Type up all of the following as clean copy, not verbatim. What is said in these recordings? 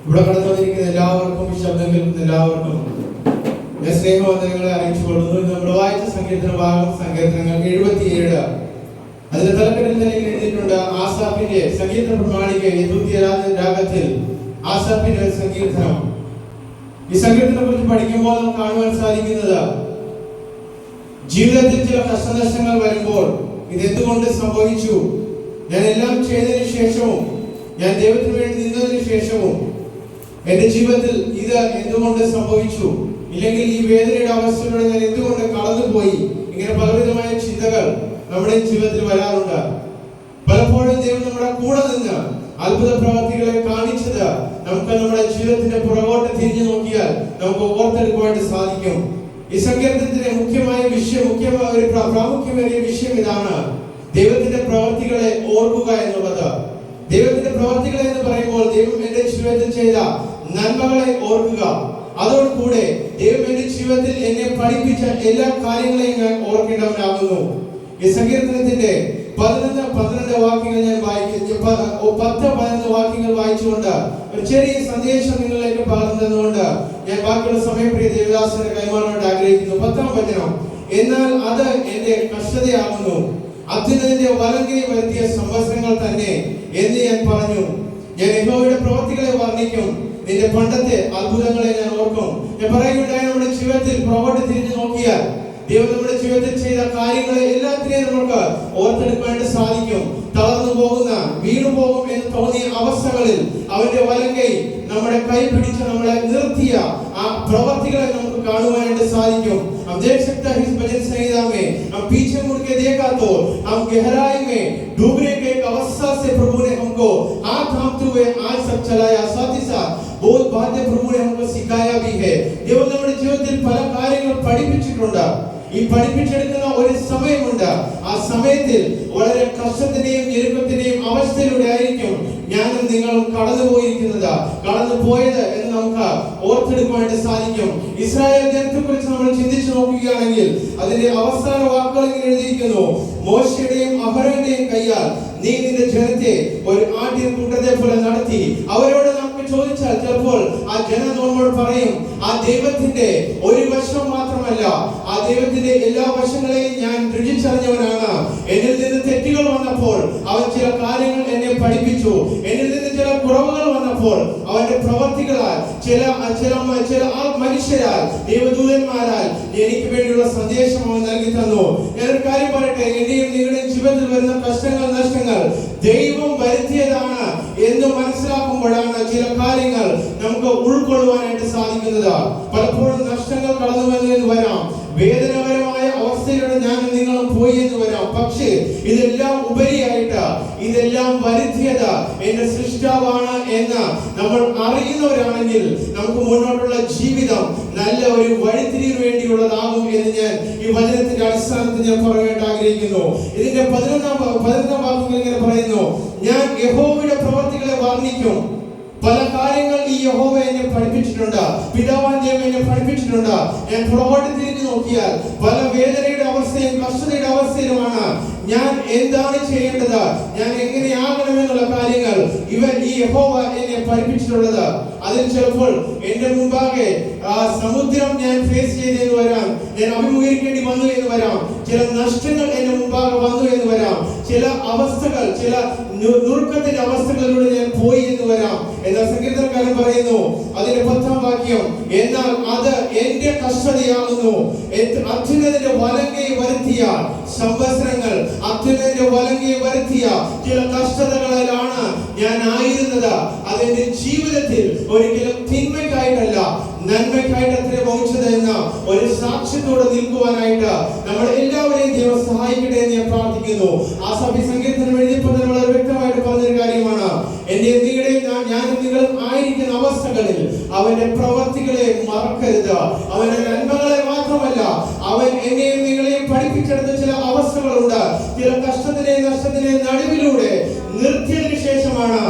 ഇവിടെ കടന്നു വന്നിരിക്കുന്ന എല്ലാവർക്കും, ഈ ശബ്ദം കേൾക്കുന്ന എല്ലാവർക്കും ഞാൻ സ്നേഹവന്ദനങ്ങളെ അറിയിച്ചു കൊള്ളുന്നു. നമ്മൾ വായിച്ച സങ്കീർത്തന ഭാഗം സങ്കീർത്തനങ്ങൾ 77. അതിന്റെ തലക്കെട്ടിൽ തന്നെ എഴുതിയിട്ടുണ്ട്, ആസാഫിന്റെ സങ്കീർത്തന പ്രമാണിക യദൂഥ്യ രാഗത്തിൽ ആസാഫിന്റെ സങ്കീർത്തനം. ഈ സങ്കീർത്തനെ കുറിച്ച് പഠിക്കുമ്പോൾ നമുക്ക് കാണുവാൻ സാധിക്കുന്നത്, ജീവിതത്തിൽ ചില കഷ്ടനഷ്ടങ്ങൾ വരുമ്പോൾ ഇതെന്തുകൊണ്ട് സംഭവിച്ചു, ഞാൻ എല്ലാം ചെയ്തതിനു ശേഷവും, ഞാൻ ദൈവത്തിന് വേണ്ടി നിന്നതിനു ശേഷവും എന്റെ ജീവിതത്തിൽ ഇത് എന്തുകൊണ്ട് സംഭവിച്ചു, ഇല്ലെങ്കിൽ ഈ വേദനയുടെ അവസ്ഥയിലൂടെ ഞാൻ എന്തുകൊണ്ട് കടന്നുപോയി, ഇങ്ങനെ പലവിധമായ ചിന്തകൾ നമ്മുടെ ജീവിതത്തിൽ വരാറുണ്ട്. പലപ്പോഴും ദൈവം നമ്മുടെ കൂടെ നിന്ന് അത്ഭുത പ്രവർത്തികളെ കാണിച്ചത് നമുക്ക് നമ്മുടെ ജീവിതത്തിന്റെ പുറകോട്ട് തിരിഞ്ഞു നോക്കിയാൽ നമുക്ക് ഓർത്തെടുക്കുവാനായിട്ട് സാധിക്കും. ഈ സങ്കീർത്തനത്തിന്റെ മുഖ്യമായ ഒരു പ്രാമുഖ്യമേറിയ വിഷയം ഇതാണ്: ദൈവത്തിന്റെ പ്രവർത്തികളെ ഓർക്കുക എന്നുള്ളത്. ദൈവത്തിന്റെ പ്രവർത്തികൾ എന്ന് പറയുമ്പോൾ ദൈവം എന്റെ ജീവിതത്തിൽ ചെയ്ത നന്മകളെ ഓർക്കുക. അതോടുകൂടെ ദൈവം എന്റെ ജീവിതത്തിൽ എന്നെ പഠിപ്പിച്ച എല്ലാ കാര്യങ്ങളെയും ഞാൻ ഓർക്കേണ്ടവനാകുന്നു. ഈ സങ്കീർത്തനത്തിന്റെ 11 വാക്യങ്ങൾ ഞാൻ വായിക്കും. 10-11 വാക്യങ്ങൾ വായിച്ചുകൊണ്ട് ഒരു ചെറിയ സന്ദേശം നിങ്ങളിലേക്ക് പകർന്നു തന്നുകൊണ്ട് ഞാൻ ബാക്കിയുള്ള സമയം പ്രിയ ദേവദാസനെ കൈമാറാനായിട്ട് ആഗ്രഹിക്കുന്നു. 10-ാം വചനം: എന്നാൽ അത് എന്റെ കഷ്ടതയാകുന്നു, അത്യുന്നതന്റെ വലങ്കൈ വരുത്തിയ സംവത്സരങ്ങൾ തന്നെ എന്ന് ഞാൻ പറഞ്ഞു. ഞാൻ യഹോവയുടെ പ്രവൃത്തികളെ വർണ്ണിക്കും, നിന്റെ പണ്ടത്തെ അത്ഭുതങ്ങളെ ഞാൻ ഓർക്കും. ഞാൻ പറയുകയുണ്ടായ നമ്മുടെ ജീവിതത്തിൽ പുറകോട്ട് തിരിഞ്ഞു നോക്കിയാൽ ദൈവം നമ്മുടെ ജീവിതത്തിൽ ചെയ്ത കാര്യങ്ങളെ എല്ലാത്തിനെയും നമുക്ക് ഓർത്തെടുക്കാനായിട്ട് സാധിക്കും. തളർന്നു പോകുന്ന, വീണു പോകും എന്ന് തോന്നിയ അവസ്ഥകളിൽ അവന്റെ വലങ്കൈ നമ്മുടെ കൈ പിടിച്ച് നമ്മളെ നിർത്തിയ ആ പ്രവർത്തികളെ നമുക്ക് കാണുവാനായിട്ട് സാധിക്കും. हम देख सकते हैं इस भजन संहिता में, हम पीछे मुड़ के देखा तो हम गहराई में डूबने के एक अवस्था से प्रभु ने हमको हाथ थामते हुए आज तक चलाया. साथ ही साथ बहुत बातें प्रभु ने हमको सिखाया भी है. ദൈവം നമ്മുടെ ജീവിതത്തിൽ പല കാര്യങ്ങൾ പഠിപ്പിച്ചിട്ടുണ്ട്. ഈ പഠിപ്പിച്ചെടുക്കുന്ന ഒരു സമയമുണ്ട്. ആ സമയത്തിൽ വളരെ കഷ്ടത്തിന്റെയും ഞെരുക്കത്തിന്റെയും അവസ്ഥയിലൂടെ ആയിരിക്കും ഞാനും നിങ്ങളും കടന്നു പോയത് എന്ന് നമുക്ക് ഓർത്തെടുക്കുവാനായിട്ട് സാധിക്കും. ഇസ്രായേൽ ജനത്തെ കുറിച്ച് നമ്മൾ ചിന്തിച്ചു നോക്കുകയാണെങ്കിൽ അതിന്റെ അവസാന വാക്കുകൾ ഇങ്ങനെ എഴുതിയിരിക്കുന്നു: മോശയുടെയും അഹരോന്റെയും കയ്യാൽ നീ നിന്റെ ജനത്തെ ഒരു ആട്ടിൻ കൂട്ടത്തെ പോലെ നടത്തി. അവരോട് നമുക്ക് ചോദിച്ചാൽ ചിലപ്പോൾ ആ ജനം നമ്മോട് പറയും, ആ ദൈവത്തിന്റെ ഒരു വശം മാത്രമല്ല, ആ ദൈവത്തിന്റെ എല്ലാ വശങ്ങളെയും ഞാൻ രുചിച്ചറിഞ്ഞവനാണ്. എന്നിൽ നിന്ന് തെറ്റുകൾ വന്നപ്പോൾ അവൻ ചില കാര്യങ്ങൾ എന്നെ പഠിപ്പിച്ചു. എന്നിൽ നിന്ന് ചില കുറവുകൾ വന്നപ്പോൾ അവന്റെ പ്രവർത്തികളാൽ ചില മനുഷ്യരാൽ, ദൈവദൂതന്മാരാൽ എനിക്ക് വേണ്ടിയുള്ള സന്ദേശം അവൻ നൽകി തന്നു. ഞാനൊരു കാര്യം പറയട്ടെ, എന്റെയും നിങ്ങളുടെയും ജീവിതത്തിൽ വരുന്ന കഷ്ടങ്ങൾ, നഷ്ടങ്ങൾ ദൈവം വരുത്തിയതാണ് എന്ന് മനസ്സിലാക്കുമ്പോഴാണ് ചില കാര്യങ്ങൾ നമുക്ക് ഉൾക്കൊള്ളുവാനായിട്ട് സാധിക്കുന്നത്. പലപ്പോഴും നഷ്ടങ്ങൾ കടന്നു വന്നു വരാം, വേദനാപരമായ അവസ്ഥയിലൂടെ ഞാനും നിങ്ങളും പോയി എന്ന് വരാം. പക്ഷേ ഇതെല്ലാം ഉപരിയായിട്ട് ഇതെല്ലാം വരുത്തിയത് എന്റെ സൃഷ്ടാവാണ് എന്ന് നമ്മൾ അറിയുന്നവരാണെങ്കിൽ നമുക്ക് മുന്നോട്ടുള്ള ജീവിതം നല്ല ഒരു വഴിത്തിരിവിന് വേണ്ടിയുള്ളതാകും എന്ന് ഞാൻ ഈ വചനത്തിന്റെ അടിസ്ഥാനത്തിൽ ഞാൻ പറയാനായിട്ട് ആഗ്രഹിക്കുന്നു. ഇതിന്റെ 11-ാം വാക്യങ്ങൾ ഇങ്ങനെ പറയുന്നു: ഞാൻ യഹോവയുടെ പ്രവൃത്തികളെ വർണ്ണിക്കും. പല കാര്യങ്ങൾ ഈ യഹോവ എന്നെ പഠിപ്പിച്ചിട്ടുണ്ട്, പിതാവാൻ ദൈവം എന്നെ പഠിപ്പിച്ചിട്ടുണ്ട്. ഞാൻ പുറകോട്ട് തിരിഞ്ഞു നോക്കിയാൽ പല വേദനയുടെ അവസ്ഥയും കഷ്ടതയുടെ അവസ്ഥയിലുമാണ് ഞാൻ എന്താണ് ചെയ്യേണ്ടത്, ഞാൻ എങ്ങനെയാകണമെന്നുള്ള കാര്യങ്ങൾ ഈ യഹോവ എന്നെ പഠിപ്പിച്ചിട്ടുള്ളത്. അതിൽ ചിലപ്പോൾ എന്റെ മുമ്പാകെ സമുദ്രം ഞാൻ ഫേസ് ചെയ്തെന്ന് വരാം, ഞാൻ അഭിമുഖീകരിക്കേണ്ടി വന്നു എന്ന് വരാം, ചില നഷ്ടങ്ങൾ എന്റെ മുമ്പാകെ വന്നു എന്ന് വരാം, ചില അവസ്ഥകൾ, ചില നുറുക്കത്തിന്റെ അവസ്ഥകളിലൂടെ ഞാൻ പോയി എന്ന് വരാം. എന്നാൽ സങ്കീർത്തനക്കാരൻ പറയുന്നു അതിന്റെ 10-ാം വാക്യം: എന്നാൽ അത് എന്റെ കഷ്ടതയാകുന്നു, അത്യുന്നതന്റെ വലങ്കൈ വരുത്തിയ സംവത്സരങ്ങൾ, അത്യുന്നതന്റെ വലങ്കൈ വരുത്തിയ ചില കഷ്ടതകളിലാണ് ഞാൻ ആയിരുന്നത്. അതെന്റെ ജീവിതത്തിൽ ഒരിക്കലും തിന്മയ്ക്കായിട്ടല്ല, നന്മയ്ക്കായിട്ട് അത്രേ ഭവിച്ചത് എന്ന ഒരു സാക്ഷ്യത്തോടെ നിൽക്കുവാനായിട്ട് നമ്മൾ എല്ലാവരെയും ദൈവം സഹായിക്കട്ടെ എന്ന് ഞാൻ പ്രാർത്ഥിക്കുന്നു. ആ സഭി സങ്കീർത്തനം എഴുതിയപ്പോൾ വളരെ വ്യക്തമായിട്ട് പറഞ്ഞൊരു കാര്യമാണ്: എന്റെ നിങ്ങളുടെയും ഞാനും നിങ്ങളും ആയിരിക്കുന്ന അവസ്ഥകളിൽ അവന്റെ പ്രവർത്തികളെ മറക്കരുത്. അവന്റെ നന്മകളെ മാത്രമല്ല, അവൻ എന്നെയും നിങ്ങളെയും പഠിപ്പിച്ചെടുത്ത ചില അവസ്ഥകളുണ്ട്. ചില കഷ്ടത്തിന്റെയും നഷ്ടത്തിന്റെയും നടുവിലൂടെ നിർത്തിയതിനു ശേഷമാണ്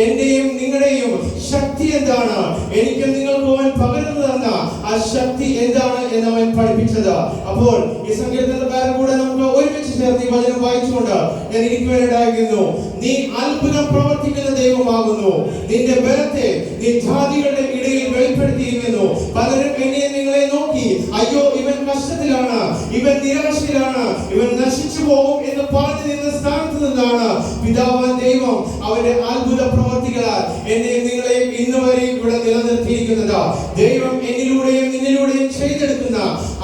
എന്റെയും നിങ്ങളുടെയും ശക്തി എന്താണ്, എനിക്കും നിങ്ങൾക്കും അവൻ പകർന്നു തന്ന ആ ശക്തി എന്താണ് എന്ന് അവൻ പഠിപ്പിച്ചത്. അപ്പോൾ ഈ സങ്കീർത്തനക്കാരൻ കൂടെ നമുക്ക് ഒരുമിച്ച് ചേർന്ന് ഈ വചനം വായിച്ചുകൊണ്ട് ഞാൻ ഇരിക്കുവാനിടയാകുന്നു. നീ അത്ഭുതം പ്രവർത്തിക്കുന്ന ദൈവമാകുന്നു. നിന്റെ ബലത്തെ നീ ജാതികളുടെ ഇടയിൽ വെളിപ്പെടുത്തിയിരിക്കുന്നു. പലരും എന്നെ നിങ്ങളെ നോക്കി, അയ്യോ ഇവൻ കഷ്ടത്തിലാണ്, ഇവൻ നിരാശയിലാണ്, ഇവൻ നശിച്ചു പോകും എന്ന് പറഞ്ഞു നിന്ന സ്ഥാനത്ത് നിന്നാണ് പിതാവാൻ ദൈവം അവന്റെ അത്ഭുത പ്രവർത്തികളാൽ എന്നെ നിങ്ങളെ ഇന്ന് വരെ ഇവിടെ നിലനിർത്തിയിരിക്കുന്നത്. ദൈവം എന്നിലൂടെയും നിന്നിലൂടെയും ചെയ്തെടുക്കുന്ന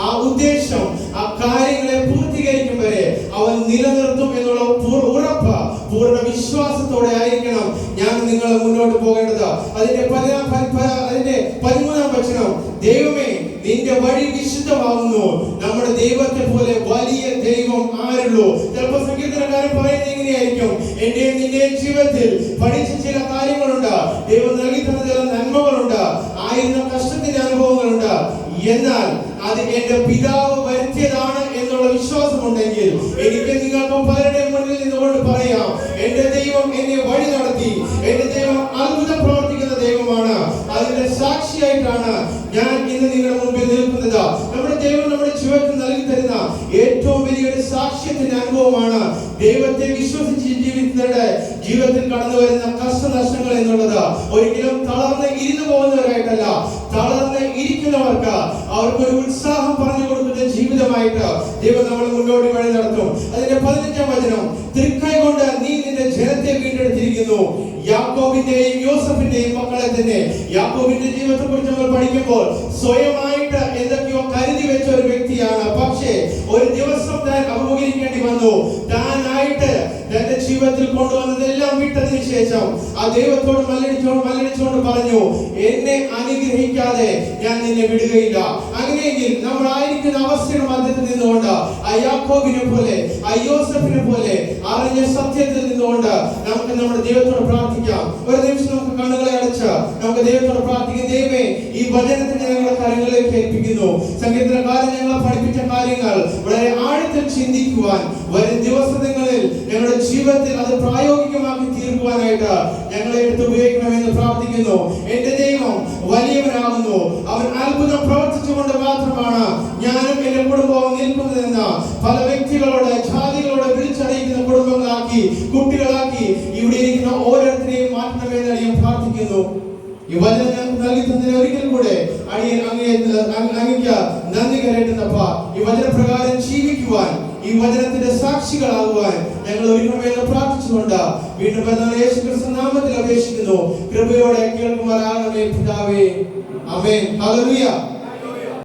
ആ ഉദ്ദേശം, ആ കാര്യങ്ങളെ പൂർത്തീകരിക്കും വരെ അവൻ നിലനിർത്തും എന്നുള്ള ഉറപ്പ്, പൂർണ്ണ വിശ്വാസത്തോടെ ആയിരിക്കണം ഞാൻ നിങ്ങൾ മുന്നോട്ട് പോകേണ്ടത്. അതിന്റെ 13-ാം വചനം, ദൈവമേ നിന്റെ വഴി വിശുദ്ധമാകുന്നു, നമ്മുടെ ദൈവത്തെ പോലെ വലിയ ദൈവം ആരുള്ളൂ. ചിലപ്പോൾ സങ്കീർത്തനക്കാരൻ പറയുന്നത് എങ്ങനെയായിരിക്കും, എന്റെയും നിന്റെയും ജീവിതത്തിൽ പഠിച്ച ചില കാര്യങ്ങളുണ്ട്, ദൈവം നൽകി തന്ന ചില നന്മകളുണ്ട്, ആയിരുന്ന കഷ്ടത്തിന്റെ അനുഭവങ്ങളുണ്ട്, എന്നാൽ അത് എന്റെ പിതാവ് വരുത്തിയതാണ് എന്നുള്ള വിശ്വാസമുണ്ടെങ്കിൽ എനിക്ക് നിങ്ങൾക്ക് പലരുടെയും മുന്നിൽ നിന്നുകൊണ്ട് പറയാം, എന്റെ ദൈവം എന്നെ വഴി നടത്തി, എന്റെ ദൈവം അത്ഭുതം പ്രവർത്തിക്കുന്ന ദൈവമാണ്. അതിന്റെ സാക്ഷിയായിട്ടാണ് ഞാൻ ഇന്ന് നിങ്ങളുടെ മുമ്പിൽ നിൽക്കുന്നത്. നമ്മുടെ ദൈവം നമ്മുടെ ജീവിതത്തിൽ നൽകി തരുന്ന ഏറ്റവും വലിയൊരു സാക്ഷ്യത്തിന്റെ അനുഭവമാണ് ദൈവത്തെ വിശ്വസിച്ച് ജീവിക്കുന്നവരുടെ ജീവിതത്തിൽ കടന്നു വരുന്ന കഷ്ടനഷ്ടങ്ങൾ എന്നുള്ളത്. ഒരിക്കലും തളർന്ന് ഇരുന്നു പോകുന്നവരായിട്ടല്ല, തളർന്ന് ഇരിക്കുന്നവർക്ക് അവർക്കൊരു ഉത്സാഹം പറഞ്ഞു കൊടുക്കുന്ന ജീവിതമായിട്ട് ദൈവം നമ്മൾ മുന്നോട്ട് വഴി നടത്തും. അതിന്റെ 15-ാം വചനം, തൃക്കൈ കൊണ്ട് നീ നിന്റെ ജനത്തെ വീണ്ടെടുത്തിരിക്കുന്നു, യാക്കോബിന്റെയും യോസഫിന്റെയും മക്കളെ തന്നെ. യാക്കോബിന്റെ ജീവിതത്തെ കുറിച്ച് നമ്മൾ പഠിക്കുമ്പോൾ സ്വയമായിട്ട് എന്തൊക്കെയോ കരുതി വെച്ച ഒരു വ്യക്തിയാണ്. പക്ഷേ ഒരു ദിവസം താൻ അഭിമുഖീകരിക്കേണ്ടി വന്നു. താനായിട്ട് തന്റെ ജീവിതത്തിൽ കൊണ്ടുവന്നതെല്ലാം വിട്ടതിന് ശേഷം ആ ദൈവത്തോട് മല്ലടിച്ചുകൊണ്ട് പറഞ്ഞു, എന്നെ അനുഗ്രഹിക്കാതെ ഞാൻ നിന്നെ വിടുകയില്ല. അങ്ങനെയെങ്കിൽ നമ്മൾ ആയിരിക്കുന്ന അവസ്ഥയുടെ മധ്യത്തിൽ നിന്നുകൊണ്ട് ആ യാക്കോബിനെ പോലെ, ആ യോസഫിനെ പോലെ അറിഞ്ഞ സത്യത്തിൽ നിന്നുകൊണ്ട് നമുക്ക് നമ്മുടെ ദൈവത്തോട് പ്രാർത്ഥിക്കാം. ഒരു നിമിഷം നമുക്ക് കണ്ണുകളെ അടച്ച് നമുക്ക് ദൈവത്തോട് പ്രാർത്ഥിക്കാം. ദൈവമേ, ഈ വചനത്തെ ഞങ്ങളുടെ കാര്യങ്ങളിലേക്ക് ഏൽപ്പിക്കുന്നു. സങ്കീർത്തനക്കാരൻ ഞങ്ങളെ പഠിപ്പിച്ച കാര്യങ്ങൾ വളരെ ആഴത്തിൽ ചിന്തിക്കുവാൻ, വരും ദിവസങ്ങളിൽ ഞങ്ങളുടെ ജീവിതത്തിൽ അത് പ്രായോഗികമാക്കി തീർക്കുവാനായിട്ട് ഞങ്ങളെ എടുത്ത് ഉപയോഗിക്കണമെന്ന് പ്രാർത്ഥിക്കുന്നു. എന്റെ ദൈവം വലിയവനാകുന്നു. അവൻ അത്ഭുതം പ്രവർത്തിച്ചുകൊണ്ട് മാത്രമാണ് ഞാനും എന്റെ കുടുംബവും നിൽക്കുന്നതെന്ന് പല വ്യക്തികളോട്, ജാതികളോട് വിളിച്ചറിയിക്കുന്ന കുടുംബങ്ങളാക്കി, കുട്ടികളാക്കി ഇവിടെ ഇരിക്കുന്ന ഓരോരുത്തരെയും മാറ്റണമെന്ന് ഞാൻ പ്രാർത്ഥിക്കുന്നു. ഈ വചനം ഞങ്ങൾക്ക് നൽകി തന്നതിന് ഒരിക്കൽ കൂടെ അങ്ങേക്ക് നന്ദി കരയറ്റുന്നപ്പ. ഈ വചനപ്രകാരം ജീവിക്കുവാൻ, ഈ വചനത്തിന്റെ സാക്ഷികളാകുവാൻ ഞങ്ങൾ ഒരുക്കണമെന്ന് പ്രാർത്ഥിച്ചുകൊണ്ട് വീണ്ടും യേശുക്രിസ്തു നാമത്തിൽ അപേക്ഷിക്കുന്നു. കൃപയോടെ കേൾക്കുമാറാകണമേ പിതാവേ. ആമേൻ. ഹല്ലേലൂയ.